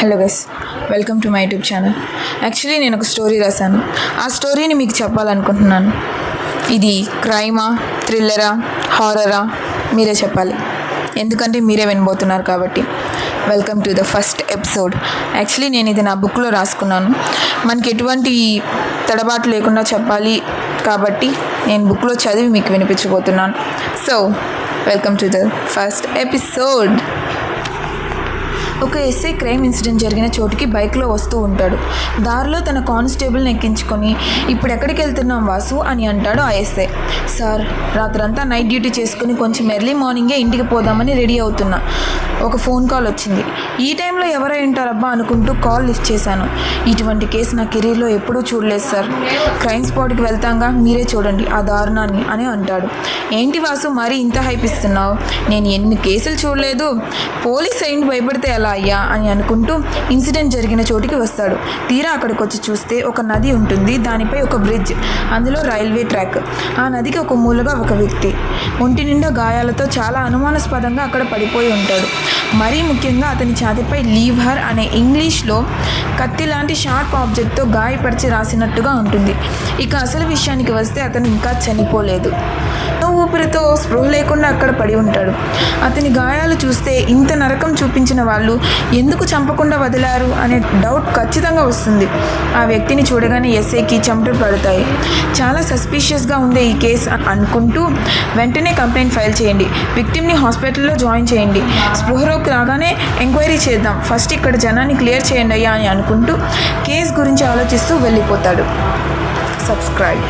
Hello guys, welcome to my YouTube channel. Actually నేను ఒక story రాశాను. ఆ స్టోరీని మీకు చెప్పాలనుకుంటున్నాను. ఇది క్రైమా, థ్రిల్లరా, హారరా మీరే చెప్పాలి, ఎందుకంటే మీరే వినబోతున్నారు కాబట్టి. Welcome to the first episode. Actually నేను ఇది నా బుక్లో రాసుకున్నాను. మనకి ఎటువంటి తడబాటు లేకుండా చెప్పాలి కాబట్టి నేను బుక్లో చదివి మీకు వినిపించబోతున్నాను. So welcome to the first episode. ఒక ఎస్ఐ క్రైమ్ ఇన్సిడెంట్ జరిగిన చోటుకి బైక్లో వస్తూ ఉంటాడు. దారిలో తన కానిస్టేబుల్ని ఎక్కించుకొని, ఇప్పుడు ఎక్కడికి వెళ్తున్నాం వాసు అని అంటాడు ఆ ఎస్ఐ. సార్, రాత్రంతా నైట్ డ్యూటీ చేసుకుని కొంచెం ఎర్లీ మార్నింగే ఇంటికి పోదామని రెడీ అవుతున్నా. ఒక ఫోన్ కాల్ వచ్చింది. ఈ టైంలో ఎవరై ఉంటారబ్బా అనుకుంటూ కాల్ లిఫ్ట్ చేశాను. ఇటువంటి కేసు నా కెరీర్లో ఎప్పుడూ చూడలేదు సార్. క్రైమ్ స్పాట్కి వెళ్తాంగా, మీరే చూడండి ఆ దారుణాన్ని అని అంటాడు. ఏంటి వాసు మరీ ఇంత హైప్ ఇస్తున్నావు? నేను ఎన్ని కేసులు చూడలేదు. పోలీస్ అయింది భయపడితే ఎలా అయ్యా అని అనుకుంటూ ఇన్సిడెంట్ జరిగిన చోటికి వస్తాడు. తీరా అక్కడికి వచ్చి చూస్తే ఒక నది ఉంటుంది, దానిపై ఒక బ్రిడ్జ్, అందులో రైల్వే ట్రాక్. ఆ నదికి ఒక మూలగా ఒక వ్యక్తి ఒంటి నిండా గాయాలతో చాలా అనుమానాస్పదంగా అక్కడ పడిపోయి ఉంటాడు. మరీ ముఖ్యంగా అతని ఛాతీపై లీవ్ హర్ అనే ఇంగ్లీష్లో కత్తి లాంటి షార్ప్ ఆబ్జెక్ట్తో గాయపరిచి రాసినట్టుగా ఉంటుంది. ఇక అసలు విషయానికి వస్తే అతను ఇంకా చనిపోలేదు. ఊపిరితో స్పృహ లేకుండా అక్కడ పడి ఉంటాడు. అతని గాయాలు చూస్తే ఇంత నరకం చూపించిన వాళ్ళు ఎందుకు చంపకుండా వదిలారు అనే డౌట్ ఖచ్చితంగా వస్తుంది. ఆ వ్యక్తిని చూడగానే ఎస్ఐకి చెమటలు పడతాయి. చాలా సస్పీషియస్గా ఉండే ఈ కేసు అనుకుంటూ వెంటనే కంప్లైంట్ ఫైల్ చేయండి, విక్టిమ్ని హాస్పిటల్లో జాయిన్ చేయండి, స్పృహలోకి రాగానే ఎంక్వైరీ చేద్దాం, ఫస్ట్ ఇక్కడ జనాన్ని క్లియర్ చేయండి అయ్యా అని అనుకుంటూ కేసు గురించి ఆలోచిస్తూ వెళ్ళిపోతాడు. సబ్స్క్రైబ్.